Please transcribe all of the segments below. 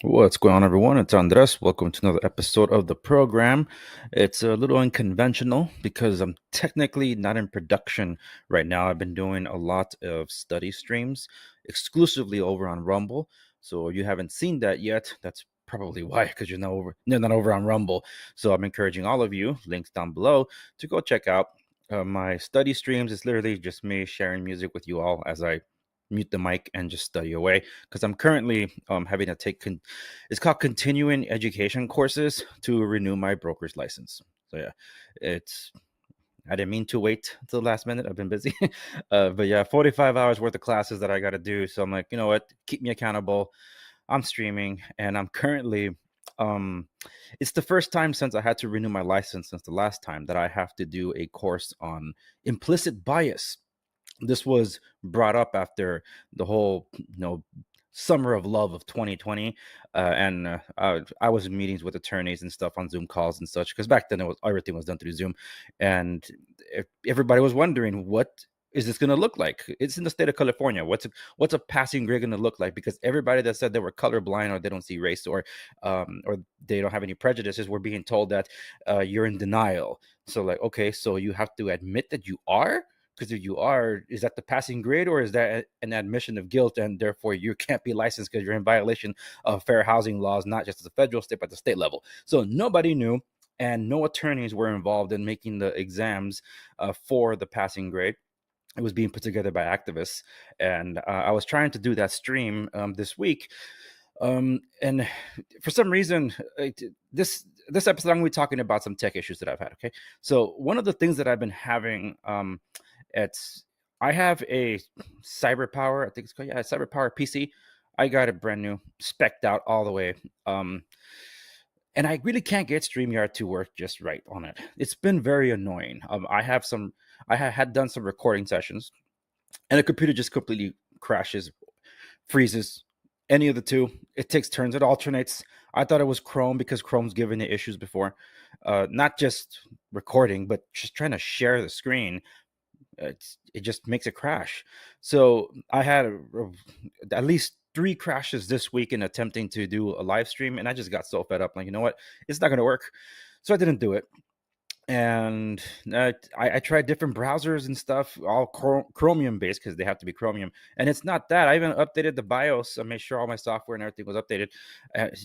What's going on, everyone? It's Andres. Welcome to another episode of the program. It's a little unconventional because I'm technically not in production right now. I've been doing a lot of study streams exclusively over on Rumble. So if you haven't seen that yet, that's probably why, because you're not over on Rumble. So I'm encouraging all of you, links down below, to go check out my study streams. It's literally just me sharing music with you all as I mute the mic and just study away because I'm currently having to take it's called continuing education courses to renew my broker's license. So yeah, it's I didn't mean to wait till the last minute. I've been busy. But yeah, 45 hours worth of classes that I got to do. So I'm like, you know what? Keep me accountable. I'm streaming and I'm currently um it's the first time since I had to renew my license since the last time that I have to do a course on implicit bias. This was brought up after the whole summer of love of 2020, and I was in meetings with attorneys and stuff on Zoom calls and such, because back then everything was done through Zoom, and everybody was wondering, what is this going to look like? It's in the state of California. What's a passing grade going to look like? Because everybody that said they were colorblind or they don't see race or they don't have any prejudices were being told that you're in denial. So like, okay, so you have to admit that you are, because if you are, is that the passing grade, or is that an admission of guilt, and therefore you can't be licensed because you're in violation of fair housing laws, not just at the federal state, but at the state level? So nobody knew, and no attorneys were involved in making the exams for the passing grade. It was being put together by activists, and I was trying to do that stream this week, and for some reason, this episode I'm going to be talking about some tech issues that I've had. Okay, so one of the things that I've been having, it's I have a CyberPower, I think it's called, yeah, CyberPower PC. I got it brand new, specced out all the way. And I really can't get StreamYard to work just right on it. It's been very annoying. I had done some recording sessions, and the computer just completely crashes, freezes. Any of the two, it takes turns. It alternates. I thought it was Chrome because Chrome's given it issues before, not just recording, but just trying to share the screen. It just makes it crash. So I had at least 3 crashes this week in attempting to do a live stream, and I just got so fed up. Like, you know what? It's not going to work. So I didn't do it. And I tried different browsers and stuff, all Chromium based, because they have to be Chromium. And it's not that. I even updated the BIOS. I made sure all my software and everything was updated.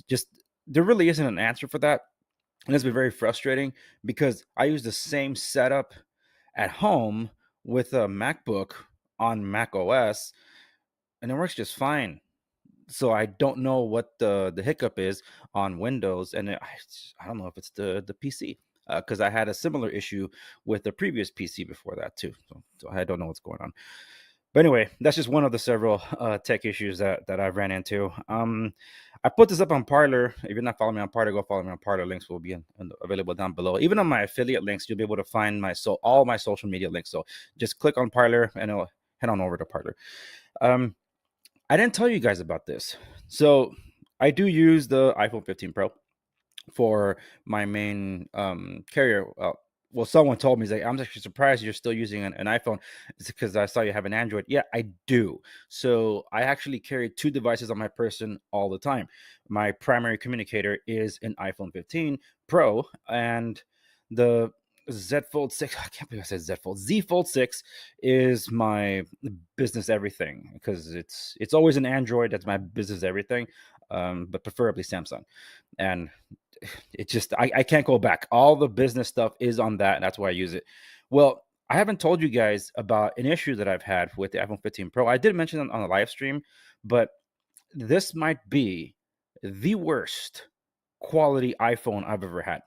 Just there really isn't an answer for that. And it's been very frustrating because I use the same setup at home with a MacBook on Mac OS, and it works just fine. So I don't know what the hiccup is on Windows, and I don't know if it's the PC, because I had a similar issue with the previous PC before that too. So I don't know what's going on. But anyway, that's just one of the several tech issues that I've ran into. I put this up on Parler. If you're not following me on Parler, go follow me on Parler. Links will be available down below. Even on my affiliate links, you'll be able to find all my social media links. So just click on Parler and it'll head on over to Parler. I didn't tell you guys about this. So I do use the iPhone 15 Pro for my main carrier. Well, someone told me, like, I'm actually surprised you're still using an iPhone. It's because I saw you have an Android. Yeah, I do. So I actually carry 2 devices on my person all the time. My primary communicator is an iPhone 15 Pro, and the Z Fold 6, I can't believe I said Z Fold. Z Fold 6 is my business everything, because it's always an Android. That's my business everything, but preferably Samsung. And it just I can't go back. All the business stuff is on that, and that's why I use it. Well, I haven't told you guys about an issue that I've had with the iPhone 15 Pro. I did mention it on a live stream, but this might be the worst quality iPhone I've ever had.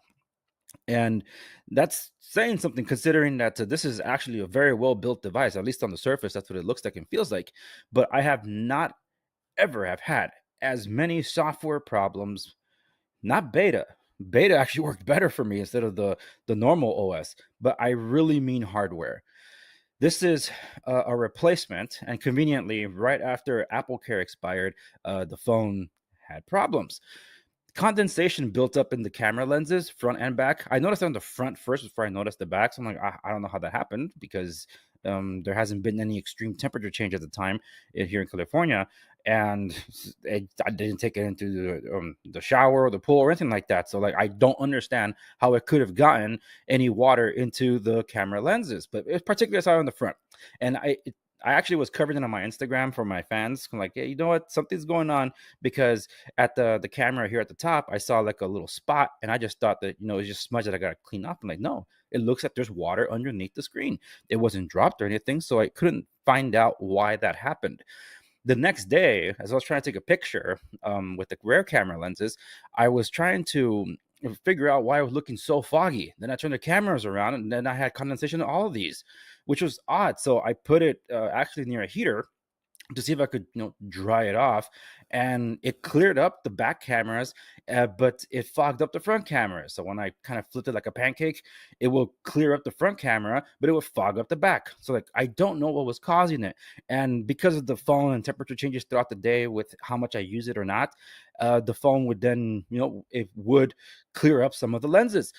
And that's saying something, considering that this is actually a very well built device. At least on the surface, that's what it looks like and feels like. But I have not ever have had as many software problems. Not beta. Beta actually worked better for me instead of the normal OS, but I really mean hardware. This is a replacement, and conveniently, right after Apple Care expired, the phone had problems. Condensation built up in the camera lenses, front and back. I noticed on the front first before I noticed the back. So I'm like, I don't know how that happened, because there hasn't been any extreme temperature change at the time here in California. and I didn't take it into the shower or the pool or anything like that. So like I don't understand how it could have gotten any water into the camera lenses, but it's particularly I saw it on the front, and I actually was covering it on my Instagram for my fans. I'm like, yeah, you know what? Something's going on, because at the camera here at the top, I saw like a little spot, and I just thought that it's just smudge that I gotta clean off. I'm like, no, it looks like there's water underneath the screen. It wasn't dropped or anything, so I couldn't find out why that happened. The next day, as I was trying to take a picture with the rear camera lenses, I was trying to figure out why it was looking so foggy. Then I turned the cameras around, and then I had condensation on all of these, which was odd. So I put it actually near a heater to see if I could, dry it off, and it cleared up the back cameras, but it fogged up the front camera. So when I kind of flipped it like a pancake, it will clear up the front camera, but it would fog up the back. So like I don't know what was causing it, and because of the phone and temperature changes throughout the day with how much I use it or not, the phone would then, it would clear up some of the lenses.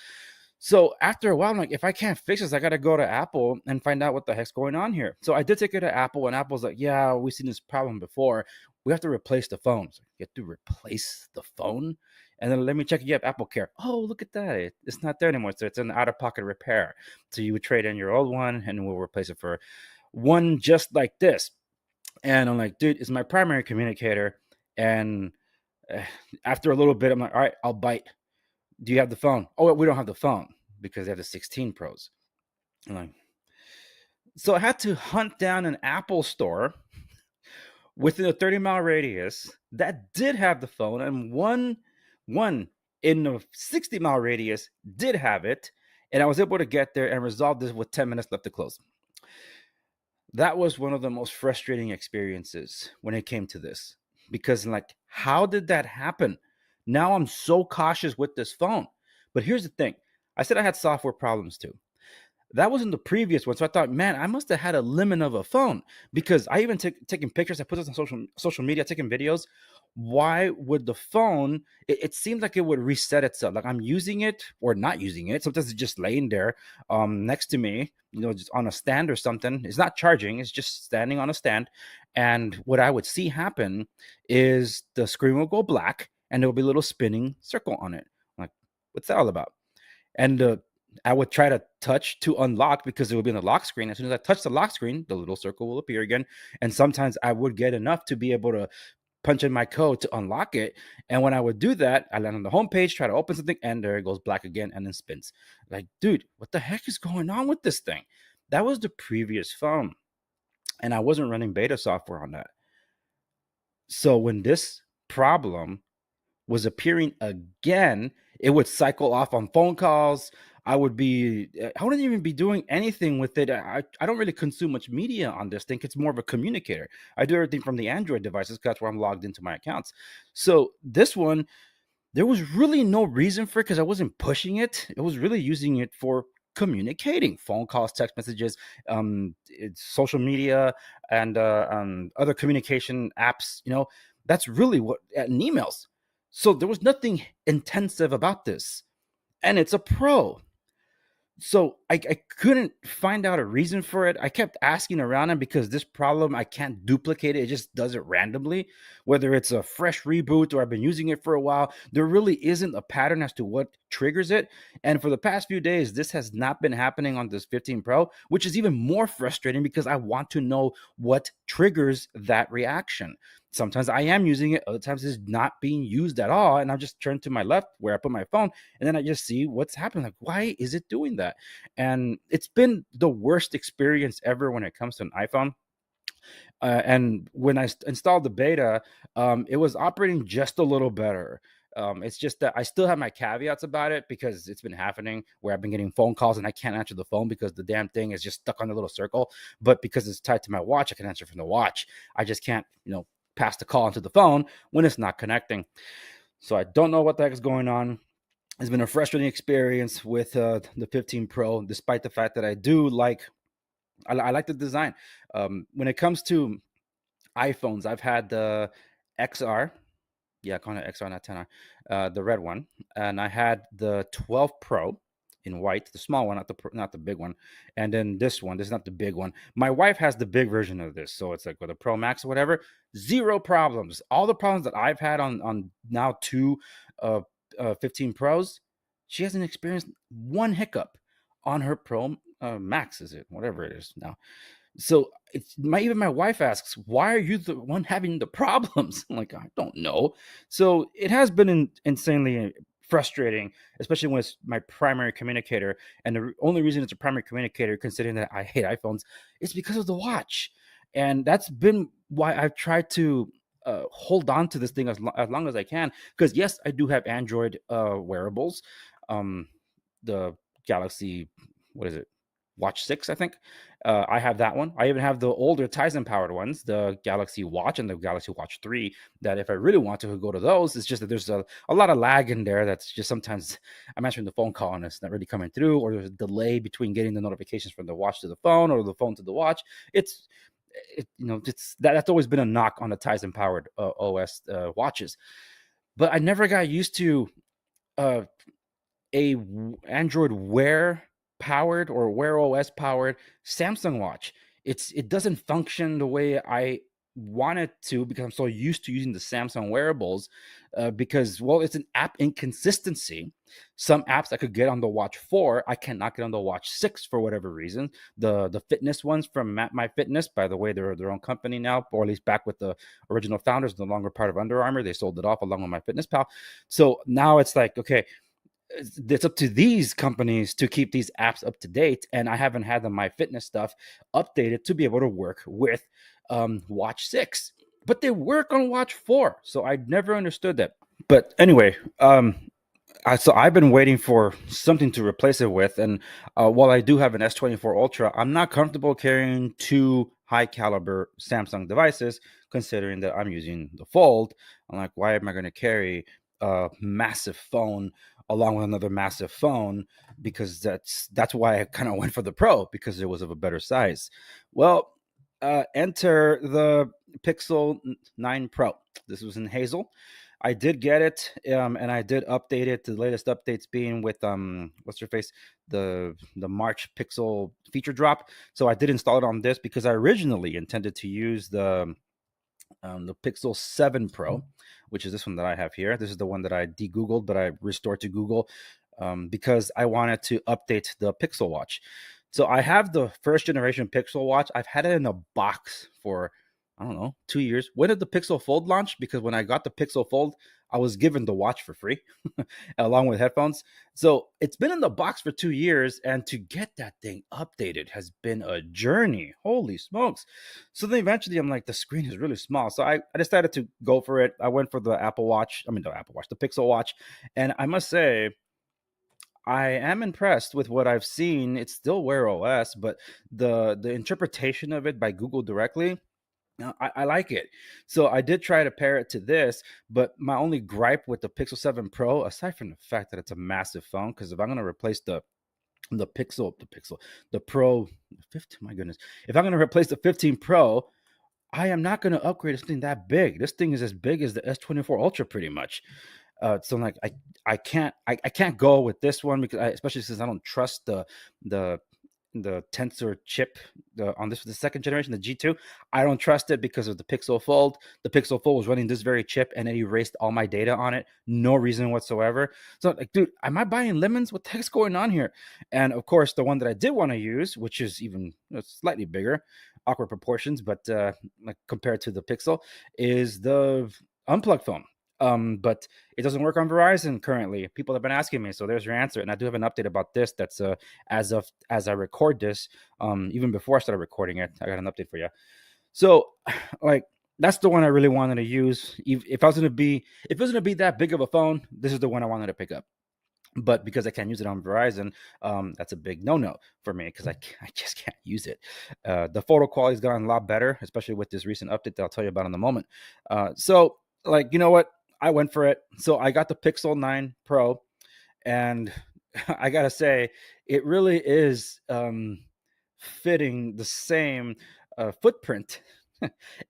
So after a while, I'm like, if I can't fix this, I got to go to Apple and find out what the heck's going on here. So I did take it to Apple, and Apple's like, yeah, we've seen this problem before. We have to replace the phone. So you have to replace the phone? And then let me check if you have Apple Care. Oh, look at that. It's not there anymore. So it's an out-of-pocket repair. So you would trade in your old one, and we'll replace it for one just like this. And I'm like, dude, it's my primary communicator. And uh, after a little bit, I'm like, all right, I'll bite. Do you have the phone? Oh, we don't have the phone because they have the 16 Pros. I'm like, so I had to hunt down an Apple store within a 30-mile radius that did have the phone, and one in a 60-mile radius did have it, and I was able to get there and resolve this with 10 minutes left to close. That was one of the most frustrating experiences when it came to this, because like, how did that happen? Now I'm so cautious with this phone. But here's the thing. I said I had software problems too. That was in the previous one. So I thought, man, I must have had a lemon of a phone, because I even taking pictures. I put this on social media, taking videos. Why would the phone? It seemed like it would reset itself. Like I'm using it or not using it. Sometimes it's just laying there next to me, just on a stand or something. It's not charging. It's just standing on a stand. And what I would see happen is the screen will go black, and there will be a little spinning circle on it. I'm like, what's that all about? And I would try to touch to unlock, because it would be on the lock screen. As soon as I touch the lock screen, the little circle will appear again. And sometimes I would get enough to be able to punch in my code to unlock it. And when I would do that, I land on the home page, try to open something, and there it goes black again, and then spins. Like, dude, what the heck is going on with this thing? That was the previous phone, and I wasn't running beta software on that. So when this problem was appearing again, it would cycle off on phone calls. I wouldn't even be doing anything with it. I don't really consume much media on this thing. It's more of a communicator. I do everything from the Android devices, because that's where I'm logged into my accounts. So this one, there was really no reason for it, because I wasn't pushing it. It was really using it for communicating, phone calls, text messages, it's social media, and other communication apps. That's really what, and emails. So there was nothing intensive about this, and it's a Pro. So I couldn't find out a reason for it. I kept asking around, and because this problem, I can't duplicate it. It just does it randomly. Whether it's a fresh reboot or I've been using it for a while, there really isn't a pattern as to what triggers it. And for the past few days, this has not been happening on this 15 Pro, which is even more frustrating, because I want to know what triggers that reaction. Sometimes I am using it, other times it's not being used at all. And I just turn to my left where I put my phone, and then I just see what's happening. Like, why is it doing that? And it's been the worst experience ever when it comes to an iPhone. And when I installed the beta, it was operating just a little better. It's just that I still have my caveats about it, because it's been happening where I've been getting phone calls and I can't answer the phone because the damn thing is just stuck on the little circle. But because it's tied to my watch, I can answer from the watch. I just can't, pass the call into the phone when it's not connecting. So I don't know what the heck is going on. It's been a frustrating experience with the 15 Pro, despite the fact that I do like, I like the design. When it comes to iPhones, I've had the XR. Yeah, I call it XR, not 10R. The red one. And I had the 12 Pro, in white, the small one, not the big one. And then this is not the big one. My wife has the big version of this, so it's like with a Pro Max or whatever. Zero problems. All the problems that I've had on now two uh, 15 Pros, she hasn't experienced one hiccup on her Pro Max. Is it whatever it is now? So even my wife asks, "Why are you the one having the problems?" I'm like, I don't know. So it has been insanely frustrating, especially when it's my primary communicator. And the only reason it's a primary communicator, considering that I hate iPhones, is because of the watch. And that's been why I've tried to hold on to this thing as long as I can. Because yes, I do have Android wearables, um, the Galaxy, what is it? Watch 6, I think. I have that one. I even have the older Tizen powered ones, the Galaxy Watch and the Galaxy Watch 3, that if I really want to go to those, it's just that there's a lot of lag in there. That's just sometimes I'm answering the phone call and it's not really coming through, or there's a delay between getting the notifications from the watch to the phone or the phone to the watch. That's always been a knock on the Tizen powered OS watches. But I never got used to uh, Android Wear powered or Wear OS powered Samsung watch. It doesn't function the way I want it to, because I'm so used to using the Samsung wearables. Because, well, it's an app inconsistency. Some apps I could get on the Watch 4, I cannot get on the Watch 6 for whatever reason. The fitness ones from My Fitness, by the way, they're their own company now, or at least back with the original founders, no longer part of Under Armour. They sold it off along with MyFitnessPal. So now it's like, okay, it's up to these companies to keep these apps up to date, and I haven't had the My Fitness stuff updated to be able to work with Watch 6, but they work on Watch 4, so I never understood that. But anyway, so I've been waiting for something to replace it with, and while I do have an S24 Ultra, I'm not comfortable carrying two high caliber Samsung devices, considering that I'm using the Fold. I'm like, why am I going to carry a massive phone along with another massive phone? Because that's why I kind of went for the Pro, because it was of a better size. Well, enter the Pixel 9 Pro. This was in hazel. I did get it, and I did update it. The latest updates being with what's your face, the March Pixel feature drop. So I did install it on this because I originally intended to use the Pixel 7 Pro, which is this one that I have here. This is the one that I de-Googled, but I restored to Google because I wanted to update the Pixel Watch. So I have the first generation Pixel Watch. I've had it in a box for, I don't know, 2 years. When did the Pixel Fold launch? Because when I got the Pixel Fold, I was given the watch for free along with headphones. So it's been in the box for 2 years, and to get that thing updated has been a journey. Holy smokes. So then eventually I'm like, the screen is really small. So I decided to go for it. I went for the the Pixel Watch. And I must say, I am impressed with what I've seen. It's still Wear OS, but the interpretation of it by Google directly, I like it. So I did try to pair it to this, but my only gripe with the Pixel 7 Pro, aside from the fact that it's a massive phone, because if I'm going to replace the Pro, 15, my goodness, if I'm going to replace the 15 Pro, I am not going to upgrade something that big. This thing is as big as the S24 Ultra, pretty much. So I'm like, I can't go with this one, because especially since I don't trust the the tensor chip on the second generation, the G2. I don't trust it because of the Pixel Fold. The Pixel Fold was running this very chip, and it erased all my data on it. No reason whatsoever. So like, dude, am I buying lemons? What the heck's going on here? And of course, the one that I did want to use, which is even slightly bigger, awkward proportions, but like compared to the Pixel, is the Unplugged phone. But it doesn't work on Verizon currently. People have been asking me, so there's your answer. And I do have an update about this. That's as I record this, even before I started recording it, I got an update for you. So, like, that's the one I really wanted to use. If I was gonna be, if it was gonna be that big of a phone, this is the one I wanted to pick up. But because I can't use it on Verizon, that's a big no-no for me, because I just can't use it. The photo quality's gotten a lot better, especially with this recent update that I'll tell you about in a moment. So, like, you know what? I went for it. So I got the Pixel 9 Pro, and I gotta say, it really is fitting the same footprint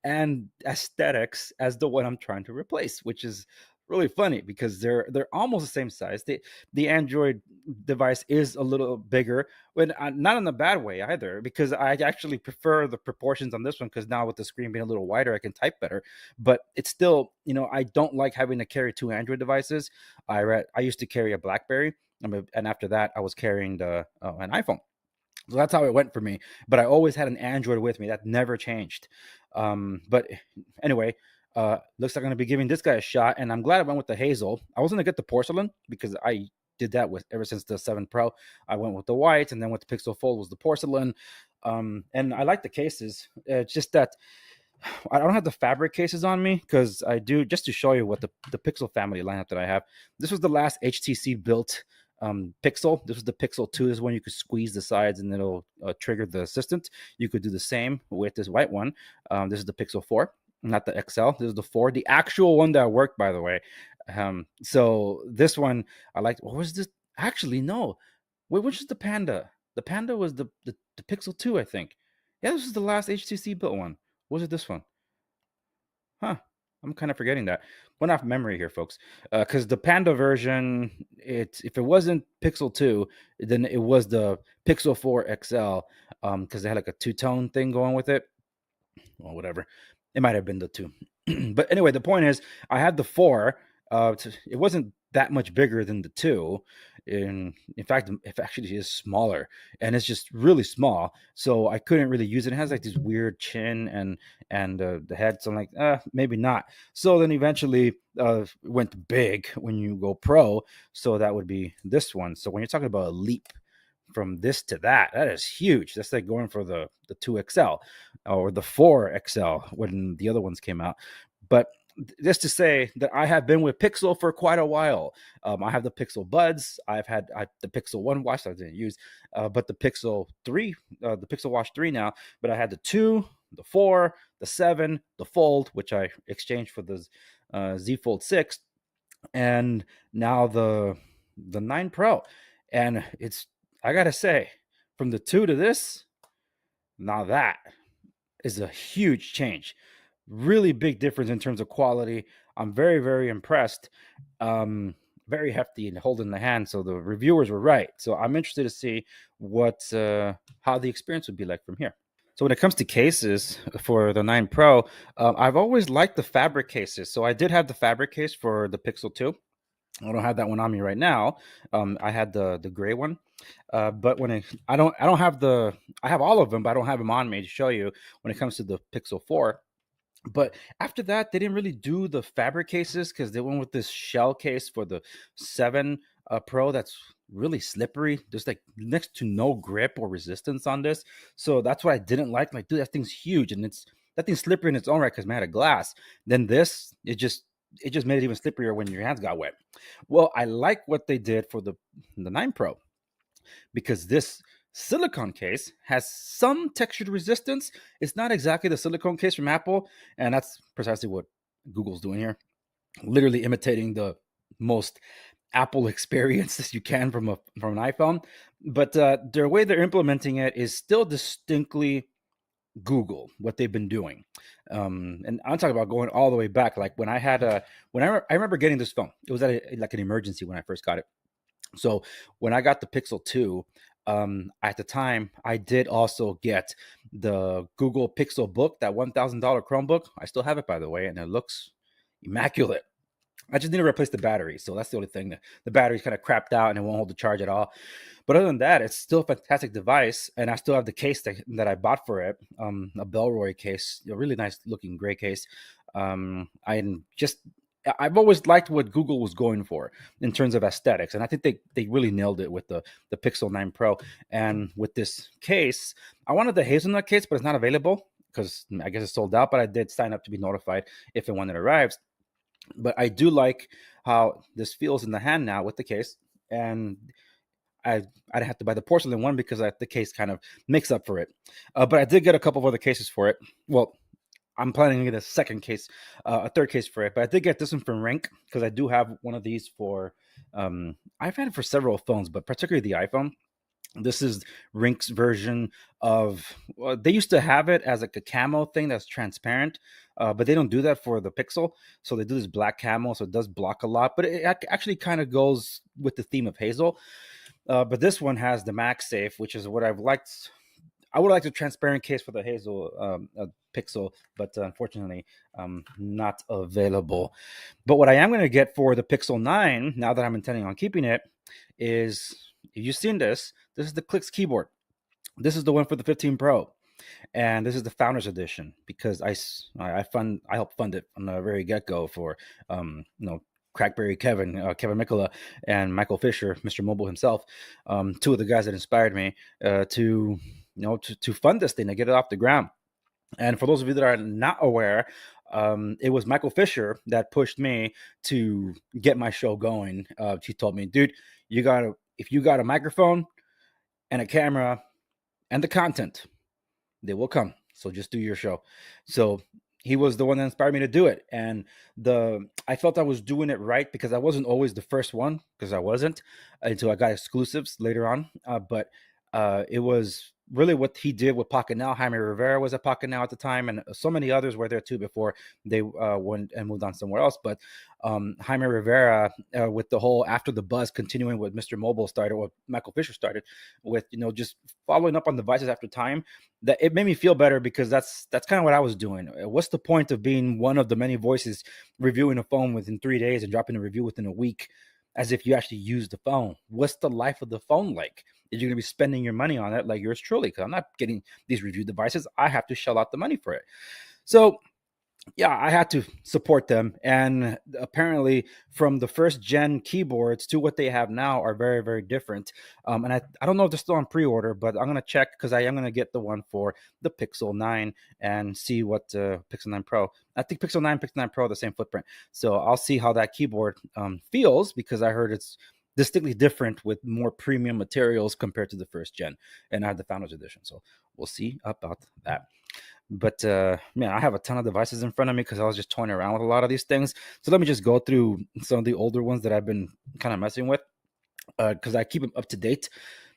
and aesthetics as the one I'm trying to replace, which is really funny because they're almost the same size. The Android device is a little bigger, but not in a bad way either. Because I actually prefer the proportions on this one because now with the screen being a little wider, I can type better. But it's still, I don't like having to carry two Android devices. I used to carry a BlackBerry, and after that, I was carrying an iPhone. So that's how it went for me. But I always had an Android with me. That never changed. But anyway, looks like I'm going to be giving this guy a shot. And I'm glad I went with the Hazel. I was going to get the porcelain because I did that with ever since the 7 Pro. I went with the white, and then with the Pixel Fold was the porcelain. And I like the cases. It's just that I don't have the fabric cases on me because I do, just to show you what the Pixel family lineup that I have. This was the last HTC built Pixel. This was the Pixel 2. This is when you could squeeze the sides and it'll trigger the assistant. You could do the same with this white one. This is the Pixel 4, not the XL. This is the 4, the actual one that worked, by the way. So this one I liked. What was this? Actually, no. Wait, which is the Panda? The Panda was the Pixel 2, I think. Yeah, this is the last HTC built one. Was it this one? Huh. I'm kind of forgetting that. Went off memory here, folks. Because the Panda version, if it wasn't Pixel 2, then it was the Pixel 4 XL. Because they had like a two-tone thing going with it. Well, whatever. It might have been the 2. But anyway, the point is, I had the 4. It wasn't that much bigger than the 2. In fact, it actually is smaller, and it's just really small. So I couldn't really use it. It has like this weird chin and the head. So I'm like, maybe not. So then eventually went big when you go Pro. So that would be this one. So when you're talking about a leap from this to that is huge. That's like going for the 2XL or the 4XL when the other ones came out. But just to say that I have been with Pixel for quite a while. I have the Pixel Buds. I've had the Pixel 1 watch that I didn't use, but the Pixel 3, the Pixel Watch 3 now. But I had the 2, the 4, the 7, the Fold, which I exchanged for the Z Fold 6, and now the 9 Pro. And I got to say, from the 2 to this, now that is a huge change. Really big difference in terms of quality. I'm very, very impressed. Very hefty and holding the hand. So the reviewers were right. So I'm interested to see how the experience would be like from here. So when it comes to cases for the 9 Pro, I've always liked the fabric cases. So I did have the fabric case for the Pixel 2. I don't have that one on me right now. I had the gray one, but when I don't have I have all of them, but I don't have them on me to show you when it comes to the Pixel 4. But after that, they didn't really do the fabric cases because they went with this shell case for the 7 Pro that's really slippery. There's like next to no grip or resistance on this. So that's what I didn't like. Like, dude, that thing's huge and that thing's slippery in its own right because man, had a glass. Then this, it just made it even slipperier when your hands got wet. Well, I like what they did for the 9 Pro because this silicone case has some textured resistance. It's not exactly the silicone case from Apple, and that's precisely what Google's doing here, literally imitating the most Apple experience as you can from an iPhone. But the way they're implementing it is still distinctly Google, what they've been doing. And I'm talking about going all the way back. Like when I had I remember getting this phone. It was like an emergency when I first got it. So when I got the Pixel 2, at the time, I did also get the Google Pixel Book, that $1,000 Chromebook. I still have it, by the way, and it looks immaculate. I just need to replace the battery. So that's the only thing. The battery's kind of crapped out and it won't hold the charge at all. But other than that, it's still a fantastic device. And I still have the case that I bought for it, a Bellroy case, a really nice looking gray case. I've always liked what Google was going for in terms of aesthetics. And I think they really nailed it with the Pixel 9 Pro. And with this case, I wanted the hazelnut case, but it's not available because I guess it's sold out. But I did sign up to be notified if and when it arrives. But I do like how this feels in the hand now with the case. And I'd have to buy the porcelain one because the case kind of makes up for it. But I did get a couple of other cases for it. Well, I'm planning to get a second case, a third case for it. But I did get this one from Rink because I do have one of these for, I've had it for several phones, but particularly the iPhone. This is Rink's version of, they used to have it as like a camo thing that's transparent. but they don't do that for the Pixel. So they do this black camel, so it does block a lot, but it actually kind of goes with the theme of Hazel. But this one has the MagSafe, which is what I've liked. I would like a transparent case for the Hazel Pixel, but unfortunately, not available. But what I am going to get for the Pixel 9, now that I'm intending on keeping it, is, if you've seen this, this is the Clicks keyboard. This is the one for the 15 Pro. And this is the Founders Edition, because I helped fund it from the very get-go for, Crackberry Kevin, Kevin Mikola, and Michael Fisher, Mr. Mobile himself, two of the guys that inspired me to fund this thing, to get it off the ground. And for those of you that are not aware, it was Michael Fisher that pushed me to get my show going. He told me, dude, if you got a microphone and a camera and the content, they will come. So just do your show. So he was the one that inspired me to do it. And I felt I was doing it right, because I wasn't always the first one, because I wasn't, until I got exclusives later on. But it was really what he did with Pocket Now. Jaime Rivera was at Pocket Now at the time, and so many others were there too before they went and moved on somewhere else. But Jaime Rivera, with the whole After the Buzz, continuing what Mr. Mobile started, what Michael Fisher started with, just following up on devices after time, that it made me feel better, because that's kind of what I was doing. What's the point of being one of the many voices reviewing a phone within 3 days and dropping a review within a week, as if you actually use the phone? What's the life of the phone like? Is you're going to be spending your money on it like yours truly? Because I'm not getting these review devices. I have to shell out the money for it. So yeah, I had to support them. And apparently from the first gen keyboards to what they have now are very, very different. And I don't know if they're still on pre-order, but I'm going to check, because I am going to get the one for the Pixel 9 and see what Pixel 9 Pro. I think Pixel 9, Pixel 9 Pro are the same footprint. So I'll see how that keyboard feels, because I heard it's distinctly different with more premium materials compared to the first gen. And I have the Founders Edition. So we'll see about that. But man, I have a ton of devices in front of me, because I was just toying around with a lot of these things. So let me just go through some of the older ones that I've been kind of messing with, because I keep them up to date.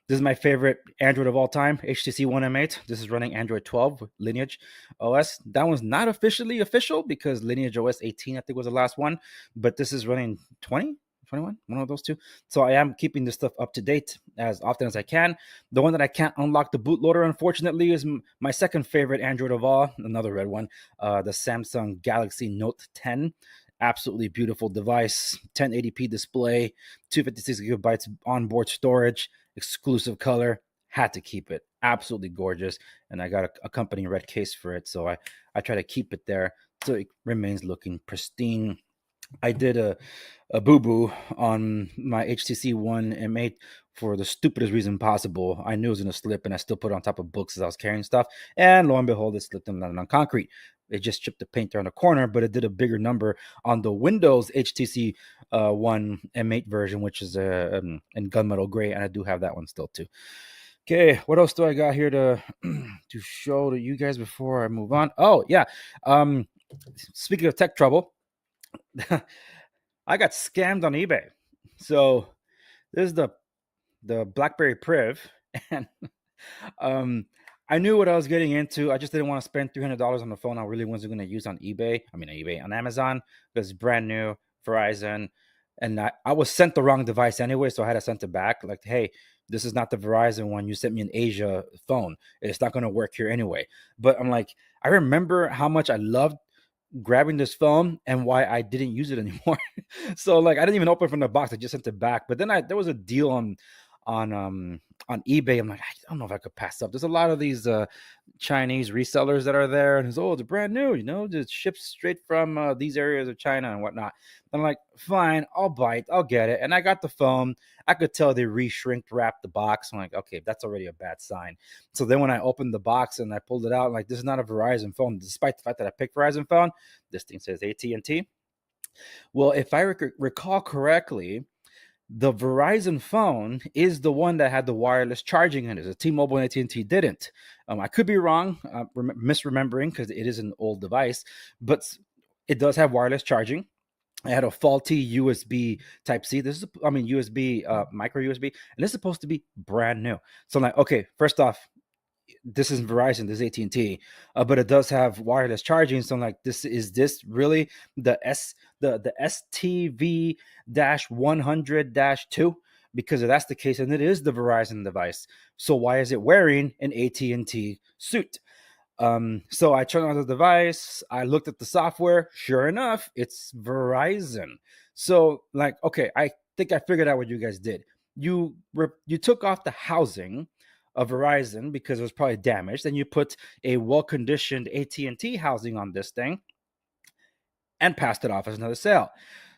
This is my favorite Android of all time, HTC One M8. This is running Android 12 with Lineage OS. That one's not officially official, because Lineage OS 18, I think, was the last one. But this is running 20, 21, one of those two. So I am keeping this stuff up to date as often as I can. The one that I can't unlock the bootloader, unfortunately, is my second favorite Android of all, another red one, the Samsung Galaxy Note 10. Absolutely beautiful device, 1080p display, 256 gigabytes onboard storage, exclusive color. Had to keep it. Absolutely gorgeous. And I got a accompanying red case for it, so I try to keep it there so it remains looking pristine. I did a boo-boo on my HTC One M8 for the stupidest reason possible. I knew it was going to slip, and I still put it on top of books as I was carrying stuff. And lo and behold, it slipped and landed on concrete. It just chipped the paint there on the corner, but it did a bigger number on the Windows HTC One M8 version, which is in gunmetal gray, and I do have that one still too. Okay, what else do I got here to show to you guys before I move on? Oh, yeah. Speaking of tech trouble, I got scammed on eBay. So this is the BlackBerry Priv, and I knew what I was getting into. I just didn't want to spend $300 on the phone I really wasn't going to use on eBay. On Amazon, because it's brand new, Verizon, and I was sent the wrong device anyway, so I had to send it back. Like, hey, this is not the Verizon one. You sent me an Asia phone. It's not going to work here anyway. But I'm like, I remember how much I loved grabbing this phone and why I didn't use it anymore. So like, I didn't even open it from the box. I just sent it back. But then there was a deal on eBay. I'm like, I don't know if I could pass up. There's a lot of these Chinese resellers that are there, and it's brand new, just shipped straight from these areas of China and whatnot. I'm like, fine, I'll bite, I'll get it. And I got the phone. I could tell they re-shrink wrapped the box. I'm like, okay, that's already a bad sign. So then when I opened the box and I pulled it out, I'm like, this is not a Verizon phone, despite the fact that I picked Verizon phone. This thing says AT&T. Well, if I recall correctly, the Verizon phone is the one that had the wireless charging in it. The T-Mobile and AT&T didn't. I could be wrong, misremembering, because it is an old device, but it does have wireless charging. I had a faulty USB Type-C. USB, micro USB, and this is supposed to be brand new. So I'm like, okay, first off, this is Verizon, this is AT&T, but it does have wireless charging. So I'm like, this really the STV 100 2? Because if that's the case, and it is the Verizon device, so why is it wearing an AT&T suit? So I turned on the device. I looked at the software. Sure enough, it's Verizon. So like, okay, I think I figured out what you guys did. You took off the housing of Verizon because it was probably damaged, and you put a well-conditioned AT&T housing on this thing and passed it off as another sale.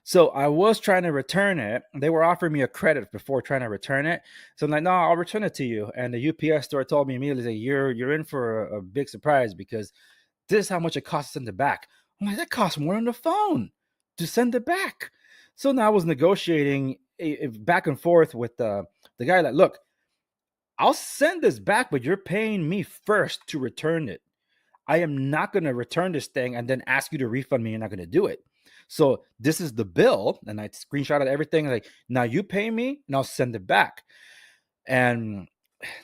So I was trying to return it. They were offering me a credit before trying to return it. So I'm like, no, I'll return it to you. And the UPS store told me immediately, like, you're in for a big surprise because this is how much it costs to send it back. I'm like, that costs more on the phone to send it back. So now I was negotiating back and forth with the guy like, look, I'll send this back, but you're paying me first to return it. I am not going to return this thing and then ask you to refund me. You're not going to do it. So this is the bill. And I screenshotted everything. Like, now you pay me and I'll send it back. And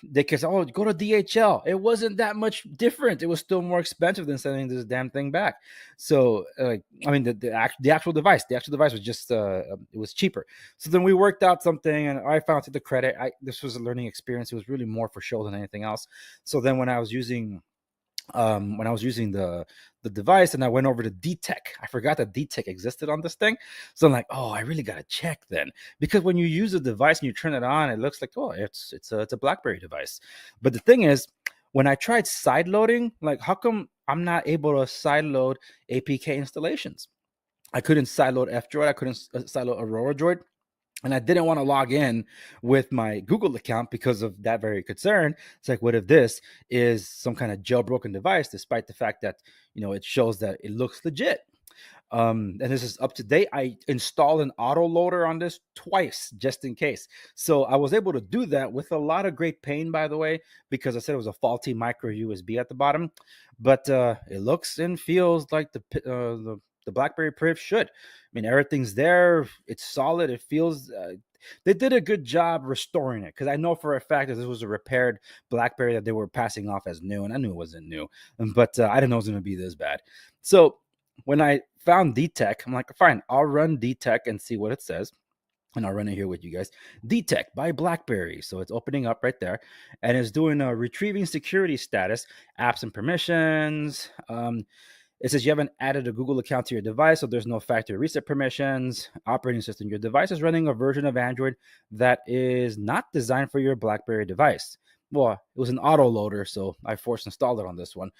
they can say, oh, go to DHL. It wasn't that much different. It was still more expensive than sending this damn thing back. So, I mean, the actual device was just, it was cheaper. So then we worked out something and I found the credit. This was a learning experience. It was really more for show than anything else. So then when I was using the device and I went over to DTech. I forgot that DTech existed on this thing. So I'm like, oh, I really got to check then. Because when you use a device and you turn it on, it looks like, oh, it's a BlackBerry device. But the thing is, when I tried side loading, like, how come I'm not able to side load APK installations? I couldn't side load F-Droid. I couldn't side load Aurora Droid. And I didn't want to log in with my Google account because of that very concern. It's like, what if this is some kind of jailbroken device, despite the fact that, it shows that it looks legit? And this is up to date. I installed an autoloader on this twice, just in case. So I was able to do that with a lot of great pain, by the way, because I said it was a faulty micro USB at the bottom. But it looks and feels like the BlackBerry Priv should. I mean, everything's there. It's solid. It feels. They did a good job restoring it, because I know for a fact that this was a repaired BlackBerry that they were passing off as new, and I knew it wasn't new, but I didn't know it was going to be this bad. So when I found DTech, I'm like, fine, I'll run DTech and see what it says. And I'll run it here with you guys. DTech by BlackBerry. So it's opening up right there. And it's doing a retrieving security status, apps and permissions. It says you haven't added a Google account to your device, so there's no factory reset permissions. Operating system. Your device is running a version of Android that is not designed for your BlackBerry device. Well, it was an autoloader, so I forced installed it on this one.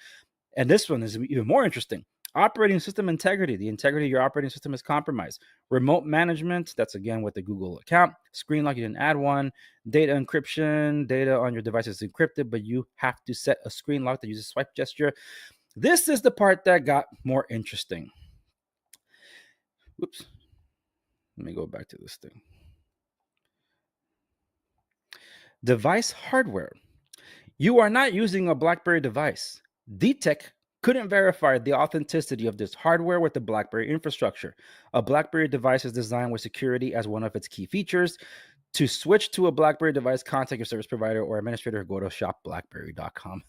And this one is even more interesting. Operating system integrity. The integrity of your operating system is compromised. Remote management. That's again with the Google account. Screen lock. You didn't add one. Data encryption. Data on your device is encrypted, but you have to set a screen lock that uses swipe gesture. This is the part that got more interesting. Whoops. Let me go back to this thing. Device hardware. You are not using a BlackBerry device. DTech couldn't verify the authenticity of this hardware with the BlackBerry infrastructure. A BlackBerry device is designed with security as one of its key features. To switch to a BlackBerry device, contact your service provider or administrator or go to shopblackberry.com.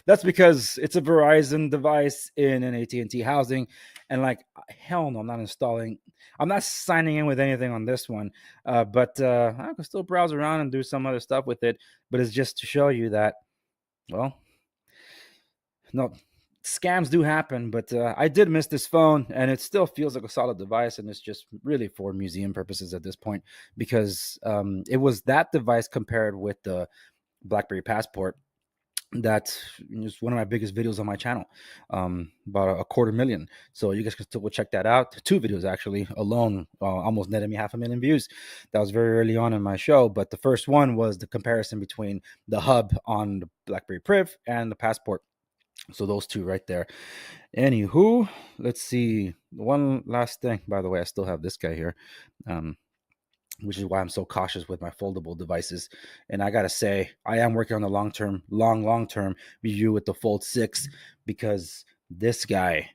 That's because it's a Verizon device in an AT&T housing. And like, hell no, I'm not signing in with anything on this one. But I can still browse around and do some other stuff with it. But it's just to show you that, well, no, scams do happen, but I did miss this phone, and it still feels like a solid device, and it's just really for museum purposes at this point, because it was that device compared with the BlackBerry Passport that is one of my biggest videos on my channel, about 250,000. So you guys can still go check that out. 2 videos actually alone almost netted me 500,000 views. That was very early on in my show, but the first one was the comparison between the hub on the BlackBerry Priv and the Passport. So those two right there. Anywho, let's see. One last thing. By the way, I still have this guy here, which is why I'm so cautious with my foldable devices. And I gotta say, I am working on the long-term review with the Fold 6, because this guy,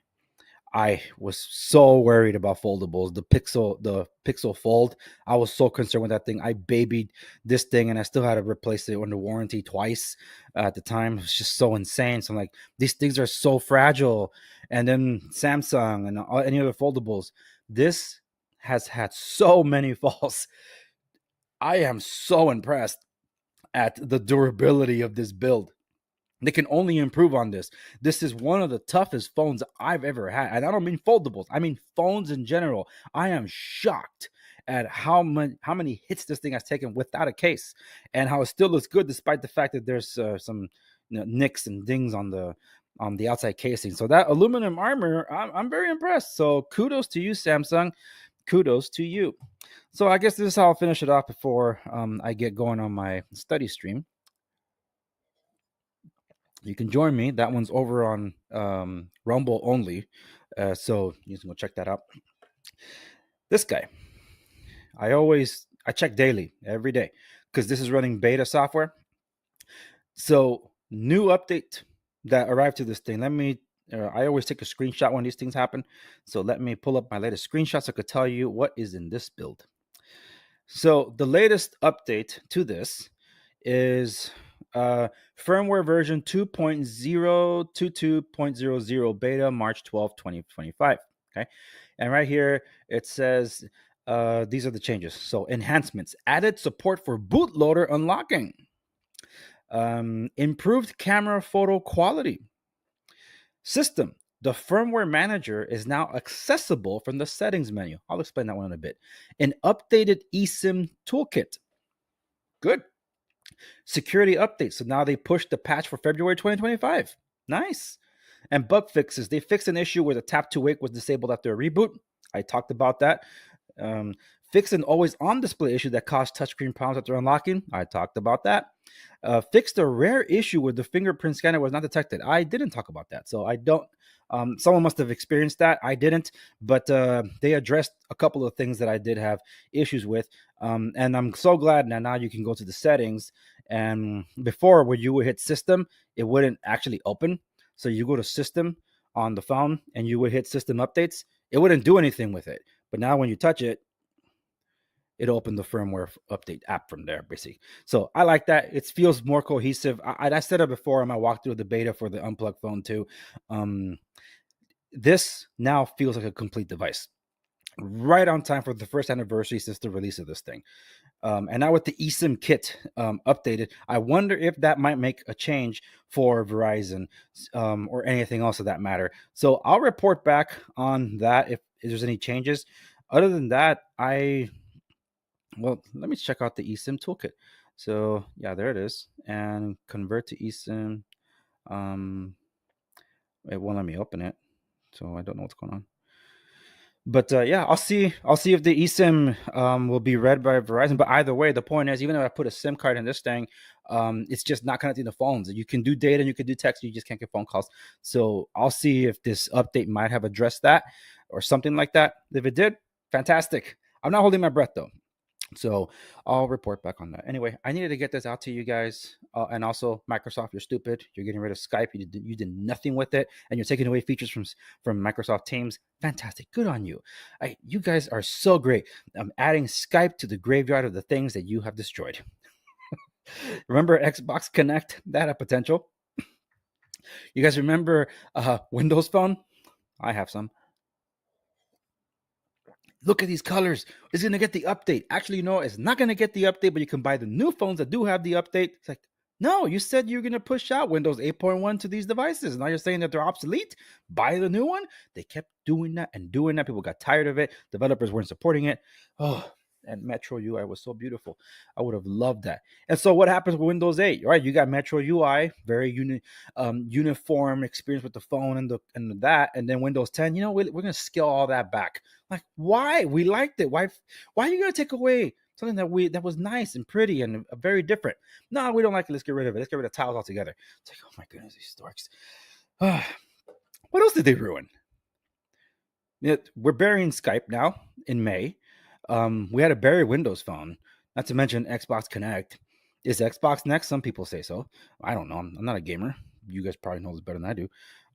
I was so worried about foldables. The Pixel Fold, I was so concerned with that thing. I babied this thing, and I still had to replace it under warranty twice at the time. It was just so insane. So I'm like, these things are so fragile. And then Samsung and any other foldables, this has had so many faults. I am so impressed at the durability of this build. They can only improve on this. This is one of the toughest phones I've ever had. And I don't mean foldables. I mean phones in general. I am shocked at how many hits this thing has taken without a case, and how it still looks good despite the fact that there's some nicks and dings on the outside casing. So that aluminum armor, I'm very impressed. So kudos to you, Samsung. Kudos to you. So I guess this is how I'll finish it off before I get going on my study stream. You can join me. That one's over on Rumble only. So you can go check that out. This guy, I check daily, every day, because this is running beta software. So new update that arrived to this thing. I always take a screenshot when these things happen. So let me pull up my latest screenshot so I could tell you what is in this build. So the latest update to this is firmware version 2.022.00 beta March 12, 2025. Okay. And right here it says these are the changes. So enhancements: added support for bootloader unlocking, improved camera photo quality. System: the firmware manager is now accessible from the settings menu. I'll explain that one in a bit. An updated eSIM toolkit. Good. Security updates. So now they pushed the patch for February 2025. Nice. And bug fixes. They fixed an issue where the tap to wake was disabled after a reboot. I talked about that. Fixed an always on display issue that caused touchscreen problems after unlocking. I talked about that. Fixed a rare issue where the fingerprint scanner was not detected. I didn't talk about that. So I don't. Someone must have experienced that. I didn't, but they addressed a couple of things that I did have issues with. And I'm so glad now you can go to the settings. And before, when you would hit system, it wouldn't actually open. So you go to system on the phone and you would hit system updates. It wouldn't do anything with it. But now when you touch it, it opened the firmware update app from there, basically. So I like that. It feels more cohesive. I said it before in my walkthrough of the beta for the Unplugged phone too. This now feels like a complete device. Right on time for the first anniversary since the release of this thing. And now with the eSIM kit updated, I wonder if that might make a change for Verizon or anything else of that matter. So I'll report back on that if there's any changes. Other than that, let me check out the eSIM toolkit. So yeah, there it is. And convert to eSIM. It won't let me open it, so I don't know what's going on. But yeah, I'll see if the eSIM will be read by Verizon. But either way, the point is, even if I put a SIM card in this thing, it's just not connecting to phones. You can do data and you can do text, you just can't get phone calls. So I'll see if this update might have addressed that or something like that. If it did, fantastic. I'm not holding my breath though. So I'll report back on that. Anyway, I needed to get this out to you guys. And also, Microsoft, you're stupid. You're getting rid of Skype. You did nothing with it. And you're taking away features from Microsoft Teams. Fantastic. Good on you. You guys are so great. I'm adding Skype to the graveyard of the things that you have destroyed. Remember Xbox Connect? That had potential. You guys remember Windows Phone? I have some. Look at these colors. It's going to get the update. Actually, it's not going to get the update, but you can buy the new phones that do have the update. It's like, no, you said you're going to push out Windows 8.1 to these devices. Now you're saying that they're obsolete. Buy the new one. They kept doing that and doing that. People got tired of it. Developers weren't supporting it. Oh, and Metro UI was so beautiful. I would have loved that. And so what happens with Windows 8? Right, you got Metro UI, very uniform experience with the phone and that, and then Windows 10. We're going to scale all that back. Like, why? We liked it. Why are you going to take away something that was nice and pretty and very different? No, we don't like it. Let's get rid of it. Let's get rid of tiles altogether. It's like, oh my goodness, these storks. What else did they ruin? We're burying Skype now in May. We had to bury Windows Phone, not to mention Xbox Connect. Is Xbox next? Some people say so. I don't know. I'm not a gamer. You guys probably know this better than I do.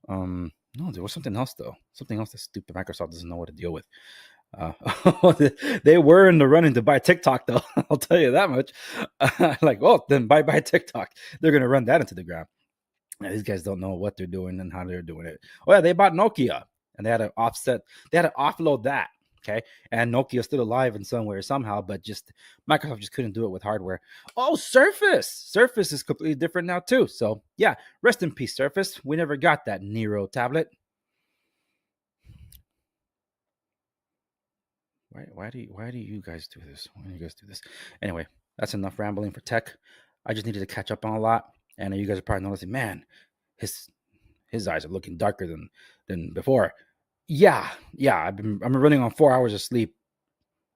No, there was something else though. Something else that stupid Microsoft doesn't know what to deal with. Uh, they were in the running to buy TikTok though. I'll tell you that much. Like, oh, then bye TikTok. They're gonna run that into the ground. Now, these guys don't know what they're doing and how they're doing it. Oh yeah, they bought Nokia and they had to offset. They had to offload that. Okay, and Nokia's still alive in some way or somehow, but just Microsoft just couldn't do it with hardware. Oh, Surface is completely different now too. So yeah, rest in peace, Surface. We never got that Nero tablet. Why do you guys do this? Why do you guys do this? Anyway, that's enough rambling for tech. I just needed to catch up on a lot, and you guys are probably noticing, man, his his eyes are looking darker than before. Yeah, I'm running on 4 hours of sleep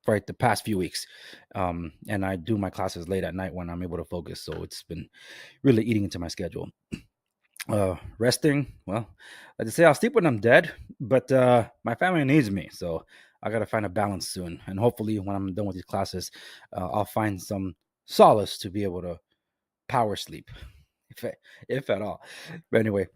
for like the past few weeks, and I do my classes late at night when I'm able to focus. So it's been really eating into my schedule. Resting, well, like I say, I'll sleep when I'm dead, but my family needs me, so I gotta find a balance soon. And hopefully, when I'm done with these classes, I'll find some solace to be able to power sleep, if at all. But anyway,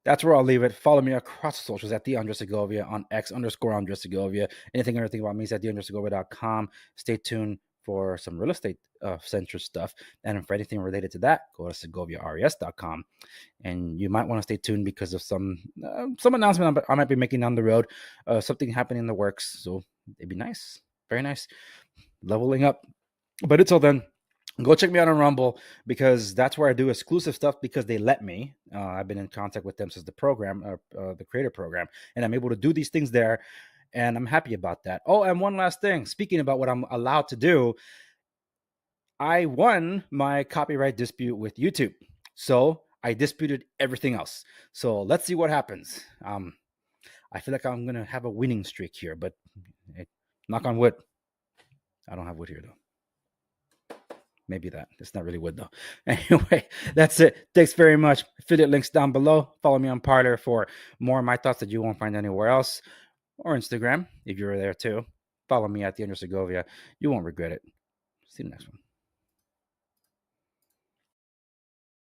that's where I'll leave it. Follow me across the socials at @the_Segovia on X_Segovia. Anything and everything about me is at @the_Segovia.com. Stay tuned for some real estate centered stuff. And for anything related to that, go to SegoviaRES.com. And you might want to stay tuned because of some announcement I might be making down the road. Something happening in the works. So it'd be nice. Very nice. Leveling up. But until then, go check me out on Rumble because that's where I do exclusive stuff because they let me. I've been in contact with them since the program, the creator program, and I'm able to do these things there, and I'm happy about that. Oh, and one last thing. Speaking about what I'm allowed to do, I won my copyright dispute with YouTube. So I disputed everything else. So let's see what happens. I feel like I'm going to have a winning streak here, but knock on wood. I don't have wood here, though. Maybe that. It's not really wood, though. Anyway, that's it. Thanks very much. Affiliate links down below. Follow me on Parler for more of my thoughts that you won't find anywhere else. Or Instagram, if you're there too. Follow me at @the_Segovia. You won't regret it. See you next one.